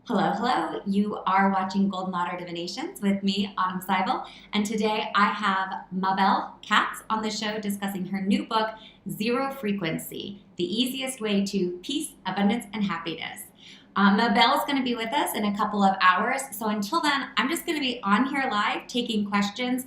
Hello, hello. You are watching Golden Otter Divinations with me, Autumn Seibel, and today I have Mabel Katz on the show discussing her new book, Zero Frequency, The Easiest Way to Peace, Abundance, and Happiness. Mabel's going to be with us in a couple of hours, so until then, I'm just going to be on here live taking questions,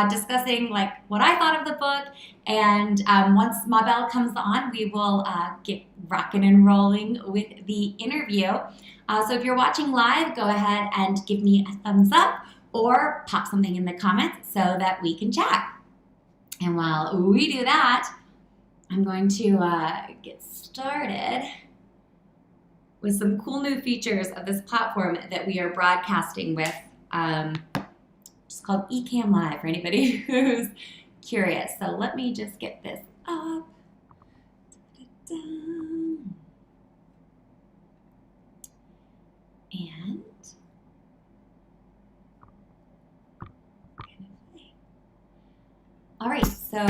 discussing like what I thought of the book, and once Mabel comes on, we will get rocking and rolling with the interview. So if you're watching live, go ahead and give me a thumbs up or pop something in the comments so that we can chat. And while we do that, I'm going to get started with some cool new features of this platform that we are broadcasting with. It's called Ecamm Live for anybody who's curious. So let me just get this up. And all right, so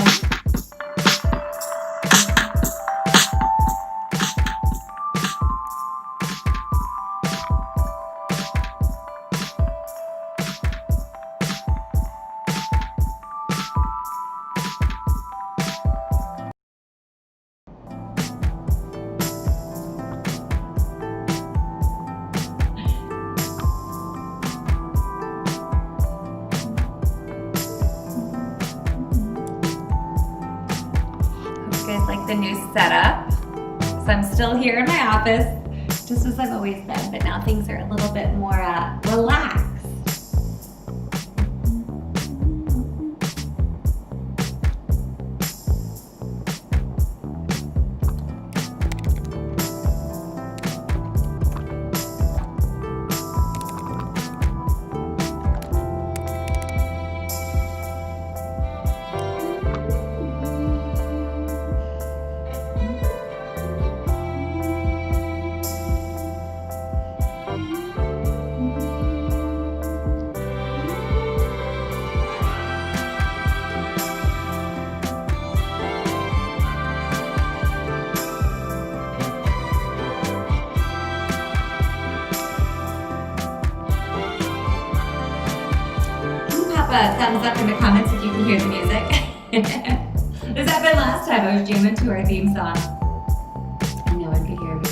the new setup. So I'm still here in my office, just as I've always been, but now things are a little bit more relaxed. A thumbs up in the comments if you can hear the music. This happened last time I was jamming to our theme song and no one could hear me.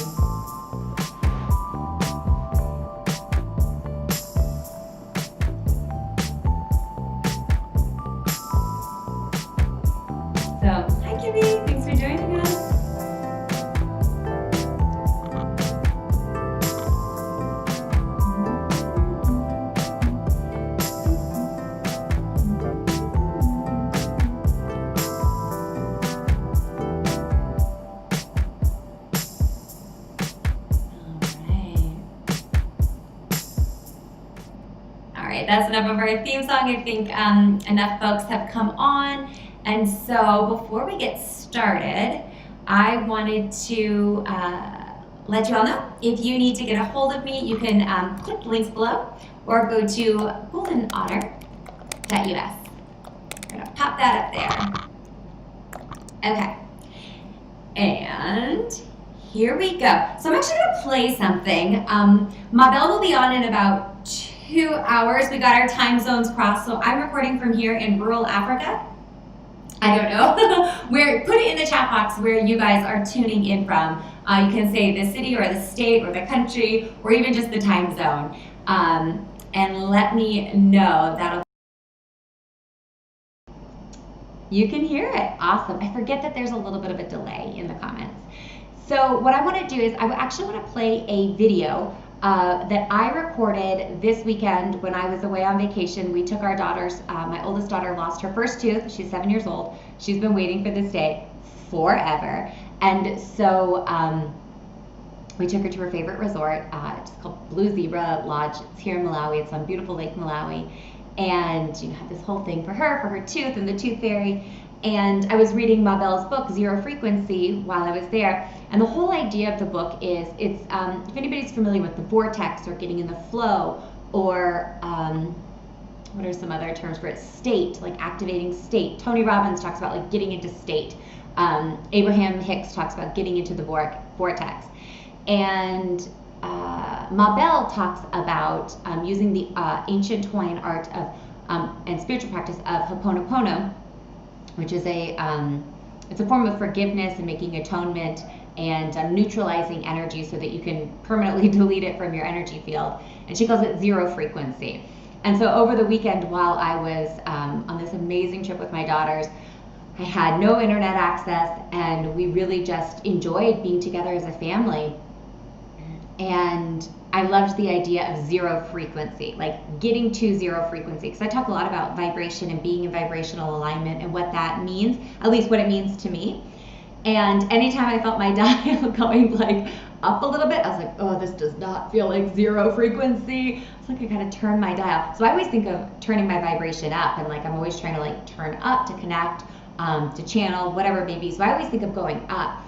So, hi Kimmy, thanks for joining us. That's enough of our theme song. I think enough folks have come on. And so before we get started, I wanted to let you all know, if you need to get a hold of me, you can click the links below or go to goldenotter.us. I'm going to pop that up there. Okay. And here we go. So I'm actually going to play something. Mabel will be on in about 2 hours. We got our time zones crossed, so I'm recording from here in rural Africa. I don't know. Put it in the chat box where you guys are tuning in from. You can say the city or the state or the country or even just the time zone. And let me know. You can hear it. Awesome. I forget that there's a little bit of a delay in the comments. So what I want to do is I actually want to play a video that I recorded this weekend when I was away on vacation. We took our daughters, my oldest daughter lost her first tooth. She's 7 years old. She's been waiting for this day forever. And so we took her to her favorite resort. It's called Blue Zebra Lodge. It's here in Malawi. It's on beautiful Lake Malawi. And you know, had this whole thing for her tooth and the tooth fairy. And I was reading Mabel's book, Zero Frequency, while I was there. And the whole idea of the book is, if anybody's familiar with the vortex or getting in the flow, or what are some other terms for it? State, like activating state. Tony Robbins talks about like getting into state. Abraham Hicks talks about getting into the vortex. And Mabel talks about using the ancient Hawaiian art of and spiritual practice of Ho'oponopono, which is it's a form of forgiveness and making atonement and neutralizing energy so that you can permanently delete it from your energy field. And she calls it zero frequency. And so over the weekend, while I was on this amazing trip with my daughters, I had no internet access, and we really just enjoyed being together as a family. And I loved the idea of zero frequency, like getting to zero frequency, because I talk a lot about vibration and being in vibrational alignment and what that means, at least what it means to me. And anytime I felt my dial going like up a little bit, I was like, oh, this does not feel like zero frequency. It's like I gotta turn my dial. So I always think of turning my vibration up, and like I'm always trying to like turn up to connect, to channel, whatever it may be. So I always think of going up.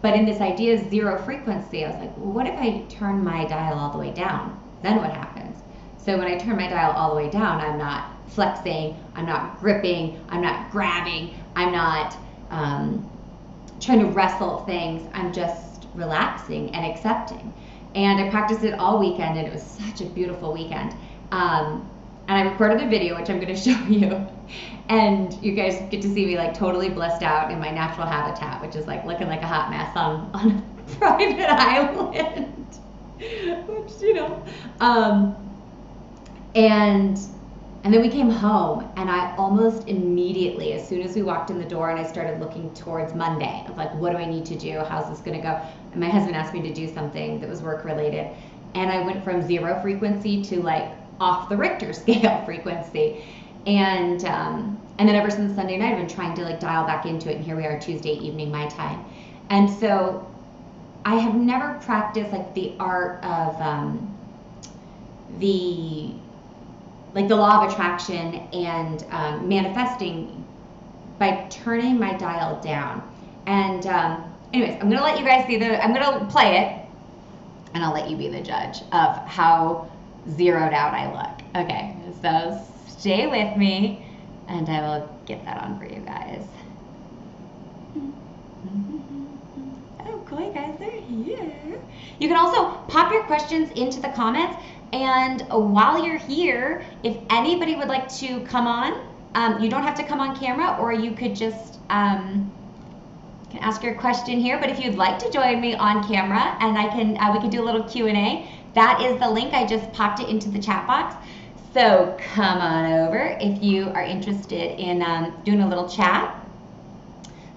But in this idea of zero frequency, I was like, well, what if I turn my dial all the way down? Then what happens? So when I turn my dial all the way down, I'm not flexing, I'm not gripping, I'm not grabbing, I'm not trying to wrestle things. I'm just relaxing and accepting. And I practiced it all weekend, and it was such a beautiful weekend. And I recorded a video, which I'm going to show you. And you guys get to see me like totally blissed out in my natural habitat, which is like looking like a hot mess on a private island. Which, you know. And then we came home, and I almost immediately, as soon as we walked in the door and I started looking towards Monday, of like, what do I need to do? How's this going to go? And my husband asked me to do something that was work related. And I went from zero frequency to like off the Richter scale frequency. And then ever since Sunday night, I've been trying to like dial back into it. And here we are Tuesday evening, my time. And so I have never practiced like the art of the law of attraction and manifesting by turning my dial down. And anyways, I'm gonna let you guys see I'm gonna play it, and I'll let you be the judge of how zeroed out I look. Okay, so stay with me, and I will get that on for you guys. Oh, cool, you guys are here. You can also pop your questions into the comments. And while you're here, if anybody would like to come on, you don't have to come on camera, or you could just can ask your question here. But if you'd like to join me on camera, and we can do a little Q&A, that is the link. I just popped it into the chat box. So come on over if you are interested in doing a little chat.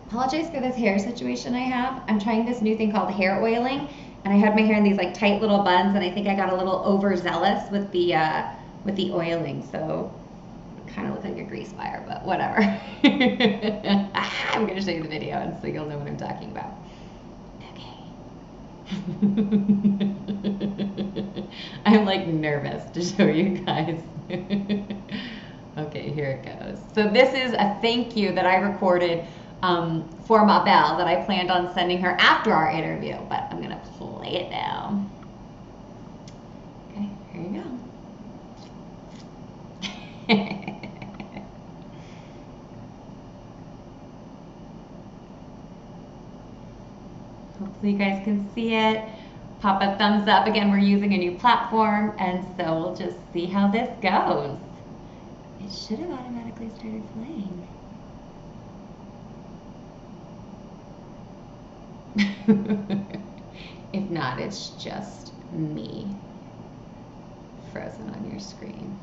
Apologize for this hair situation I have. I'm trying this new thing called hair oiling. And I had my hair in these like tight little buns, and I think I got a little overzealous with the oiling, so I kind of look like a grease fire, but whatever. I'm going to show you the video, and so you'll know what I'm talking about. Okay. I'm like nervous to show you guys. Okay, here it goes. So this is a thank you that I recorded for Mabel that I planned on sending her after our interview, but I'm going to play it now. Okay, here you go. Hopefully you guys can see it. Pop a thumbs up. Again, we're using a new platform, and so we'll just see how this goes. It should have automatically started playing. If not, it's just me frozen on your screen.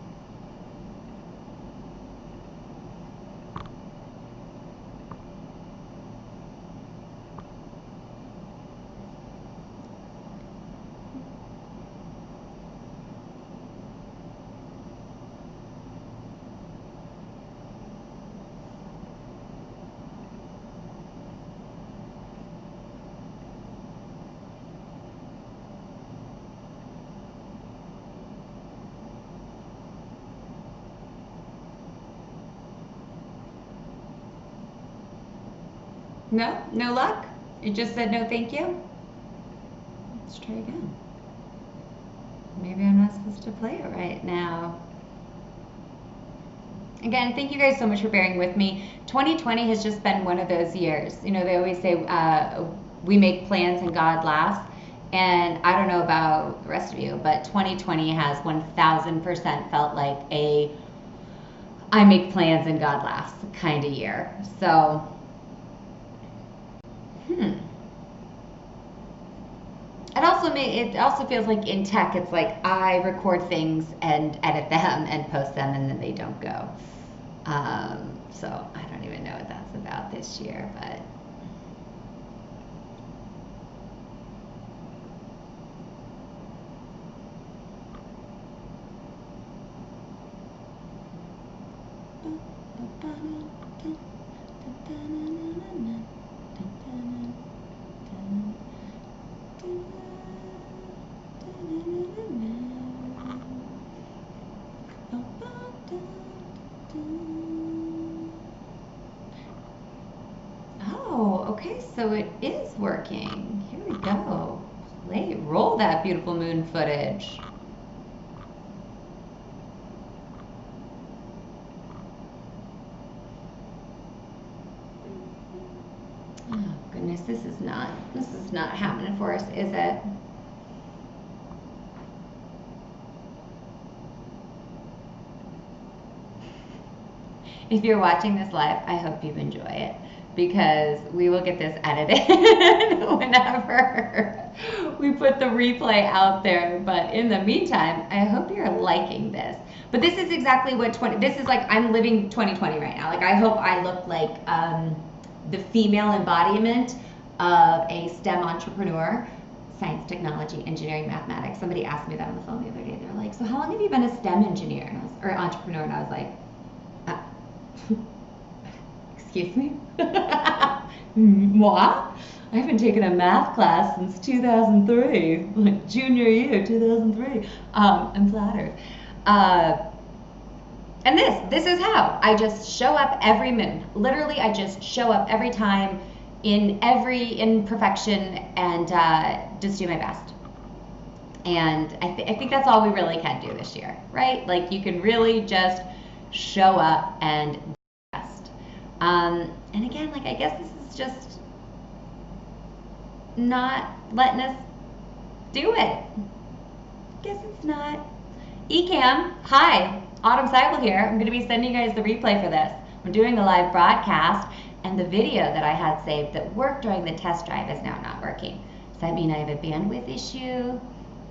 No? No luck? It just said no thank you? Let's try again. Maybe I'm not supposed to play it right now. Again, thank you guys so much for bearing with me. 2020 has just been one of those years. You know, they always say we make plans and God laughs. And I don't know about the rest of you, but 2020 has 1000% felt like a I make plans and God laughs kind of year. So, It also feels like in tech, it's like I record things and edit them and post them, and then they don't go. So I don't even know what that's about this year, but. Oh, okay, so it is working. Here we go. Roll that beautiful moon footage. Oh goodness, this is not happening for us, is it? If you're watching this live, I hope you enjoy it, because we will get this edited whenever we put the replay out there. But in the meantime, I hope you're liking this. But this is exactly what this is like. I'm living 2020 right now. Like, I hope I look like the female embodiment of a STEM entrepreneur. Science, technology, engineering, mathematics. Somebody asked me that on the phone the other day. They're like, so how long have you been a STEM engineer or entrepreneur? And I was like, excuse me? Moi? I haven't taken a math class since 2003, like junior year, 2003. I'm flattered. And this is how I just show up every moon. Literally, I just show up every time in every imperfection and just do my best. And I think that's all we really can do this year, right? Like, you can really just show up and do your best. And again, like, I guess this is just not letting us do it. Guess it's not. Ecam, hi, Autumn Seibel here. I'm going to be sending you guys the replay for this. I'm doing a live broadcast, and the video that I had saved that worked during the test drive is now not working. Does that mean I have a bandwidth issue?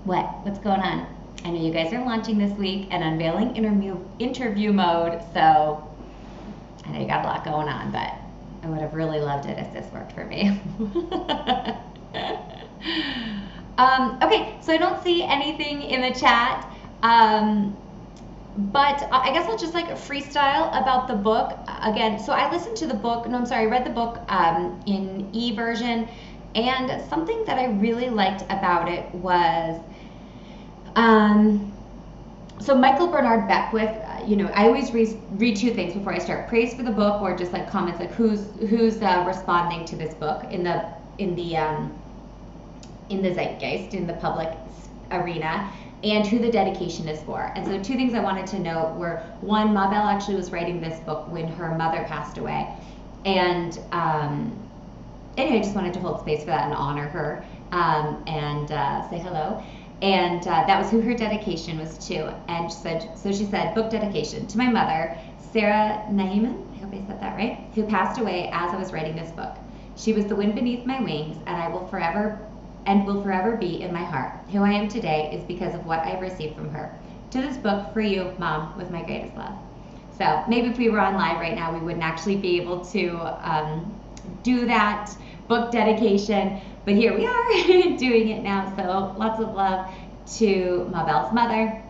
What's going on? I know you guys are launching this week and unveiling interview mode, so I know you got a lot going on, but I would have really loved it if this worked for me. Okay, so I don't see anything in the chat, but I guess I'll just like freestyle about the book again. So I listened to the book, I read the book in e-version, and something that I really liked about it was, so Michael Bernard Beckwith, I always read two things before I start: praise for the book, or just like comments like who's responding to this book in the zeitgeist, in the public arena, and who the dedication is for. And so two things I wanted to note were, one, Mabel actually was writing this book when her mother passed away, and anyway, I just wanted to hold space for that and honor her, and say hello. And that was who her dedication was to. And so she said, book dedication to my mother, Sarah Naiman, I hope I said that right, who passed away as I was writing this book. She was the wind beneath my wings, and will forever be in my heart. Who I am today is because of what I've received from her. To this book, for you, Mom, with my greatest love. So maybe if we were on live right now, we wouldn't actually be able to do that book dedication, but here we are doing it now. So lots of love to Mabel's mother.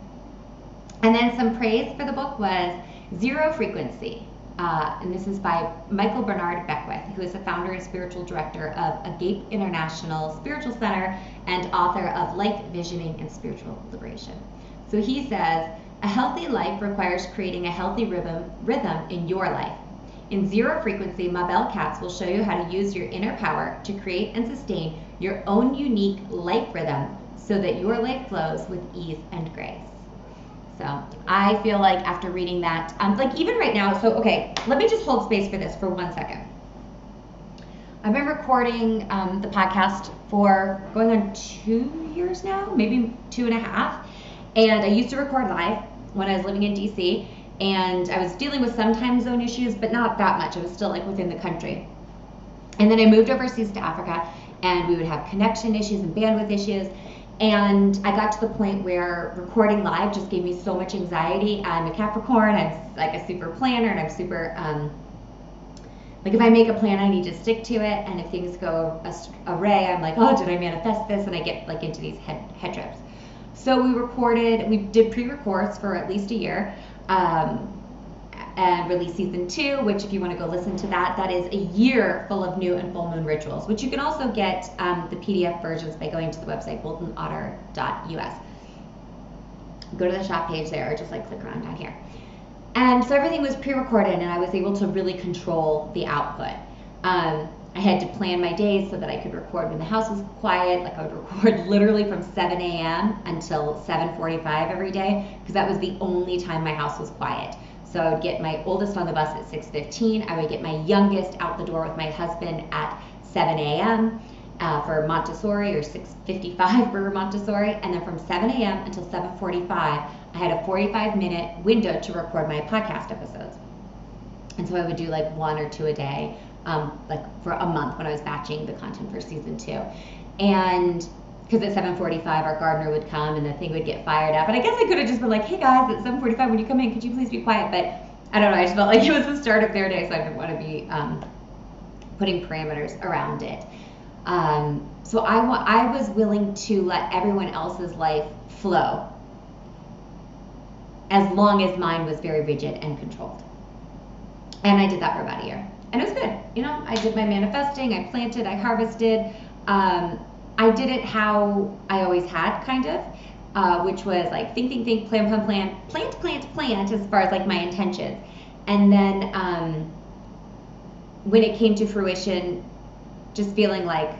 And then some praise for the book was Zero Frequency. And this is by Michael Bernard Beckwith, who is the founder and spiritual director of Agape International Spiritual Center and author of Life Visioning and Spiritual Liberation. So he says, a healthy life requires creating a healthy rhythm in your life. In Zero Frequency, Mabel Katz will show you how to use your inner power to create and sustain your own unique life rhythm so that your life flows with ease and grace. So I feel like after reading that, like even right now, so okay, let me just hold space for this for 1 second. I've been recording the podcast for going on 2 years now, maybe 2.5. And I used to record live when I was living in DC, and I was dealing with some time zone issues, but not that much. I was still like within the country. And then I moved overseas to Africa, and we would have connection issues and bandwidth issues. And I got to the point where recording live just gave me so much anxiety. I'm a Capricorn, I'm like a super planner, and I'm super, like if I make a plan, I need to stick to it. And if things go array, I'm like, oh, did I manifest this? And I get like into these head trips. So we did pre-records for at least a year. And release season 2, which if you want to go listen to that, that is a year full of new and full moon rituals, which you can also get the PDF versions by going to the website goldenotter.us. Go to the shop page there, or just like click around down here. And so everything was pre-recorded, and I was able to really control the output. I had to plan my days so that I could record when the house was quiet. Like I would record literally from 7 a.m. until 7:45 every day, because that was the only time my house was quiet. So I would get my oldest on the bus at 6:15. I would get my youngest out the door with my husband at 7 a.m. For Montessori, or 6:55 for Montessori. And then from 7 a.m. until 7:45, I had a 45-minute window to record my podcast episodes. And so I would do like 1 or 2 a day, like for a month when I was batching the content for season 2. And because at 7:45 our gardener would come and the thing would get fired up. And I guess I could have just been like, hey guys, at 7:45 when you come in, could you please be quiet? But I don't know, I just felt like it was the start of their day, so I didn't want to be putting parameters around it. So I was willing to let everyone else's life flow as long as mine was very rigid and controlled. And I did that for about a year. And it was good. You know, I did my manifesting, I planted, I harvested. I did it how I always had, kind of, which was like think, plan, plant, as far as like my intentions. And then when it came to fruition, just feeling like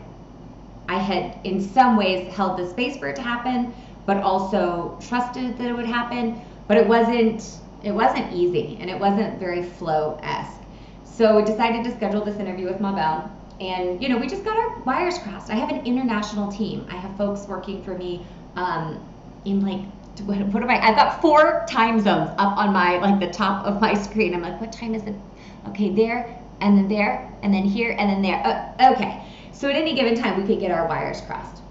I had in some ways held the space for it to happen, but also trusted that it would happen. But it wasn't easy, and it wasn't very flow-esque. So we decided to schedule this interview with Mabel. And, you know, we just got our wires crossed. I have an international team. I have folks working for me in like, I've got 4 time zones up on my, like the top of my screen. I'm like, what time is it? Okay, there, and then here, and then there. Okay. So at any given time, we could get our wires crossed.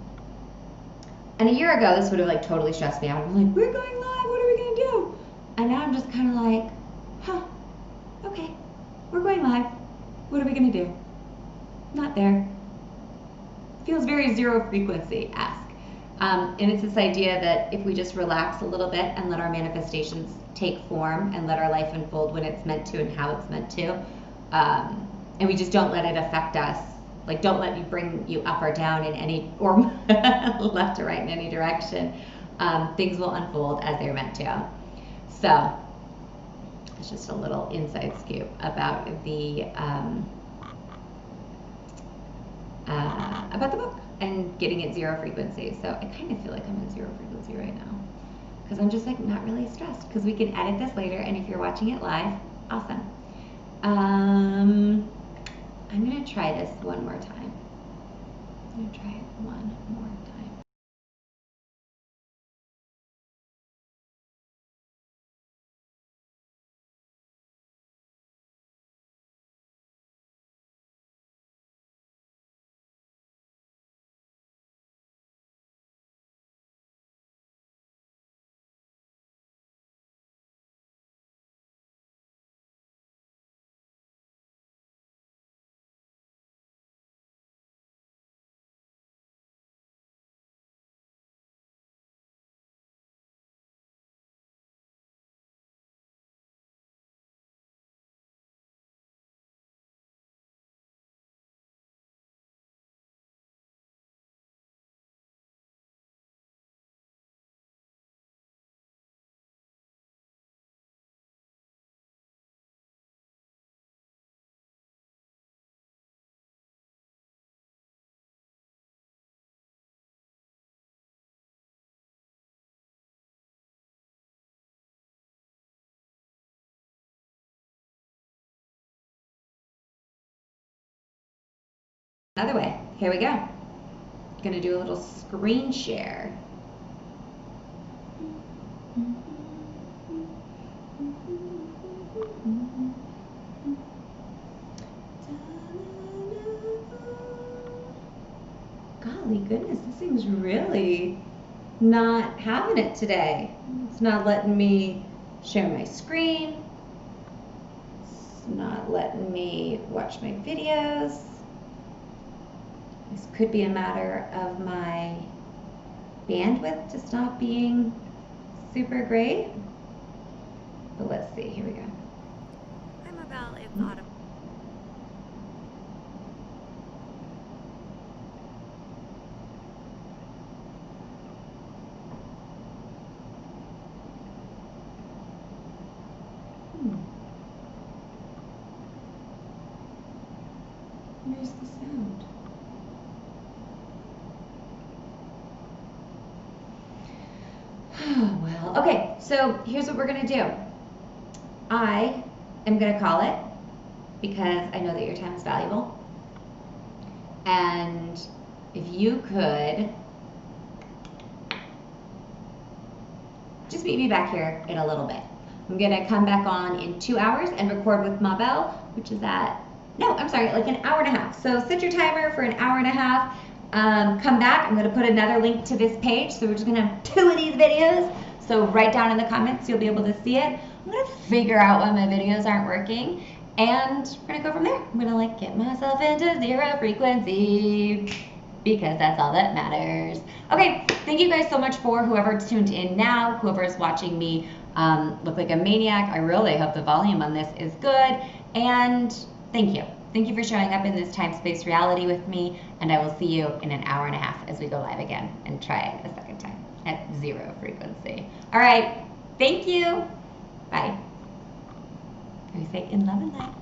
And a year ago, this would have like totally stressed me out. I'm like, we're going live. What are we going to do? And now I'm just kind of like, okay, we're going live. What are we going to do? Not there. Feels very zero frequency-esque. And it's this idea that if we just relax a little bit and let our manifestations take form and let our life unfold when it's meant to and how it's meant to, and we just don't let it affect us, like don't let it bring you up or down in any, or left or right in any direction, things will unfold as they're meant to. So it's just a little inside scoop about the book and getting it zero frequency. So I kind of feel like I'm in zero frequency right now, because I'm just like not really stressed, because we can edit this later, and if you're watching it live, awesome. I'm gonna try this one more time. I'm gonna try it one more time. Another way. Here we go. Gonna do a little screen share. Golly goodness, this thing's really not having it today. It's not letting me share my screen. It's not letting me watch my videos. This could be a matter of my bandwidth just not being super great. But let's see, here we go. Hi Mabel, it's Autumn. Where's the sound? Oh, well, okay, so here's what we're gonna do. I am gonna call it because I know that your time is valuable. And if you could just meet me back here in a little bit. I'm gonna come back on in 2 hours and record with Mabel, which is at, no, I'm sorry, like an hour and a half. So set your timer for an hour and a half. Come back, I'm gonna put another link to this page. So we're just gonna have 2 of these videos. So write down in the comments, you'll be able to see it. I'm gonna figure out why my videos aren't working. And we're gonna go from there. I'm gonna like get myself into 0 frequency because that's all that matters. Okay, thank you guys so much for whoever's tuned in now, whoever's watching me look like a maniac. I really hope the volume on this is good. And thank you. Thank you for showing up in this time-space reality with me. And I will see you in an hour and a half as we go live again and try it a second time at 0 frequency. All right, thank you. Bye. I say in love and light.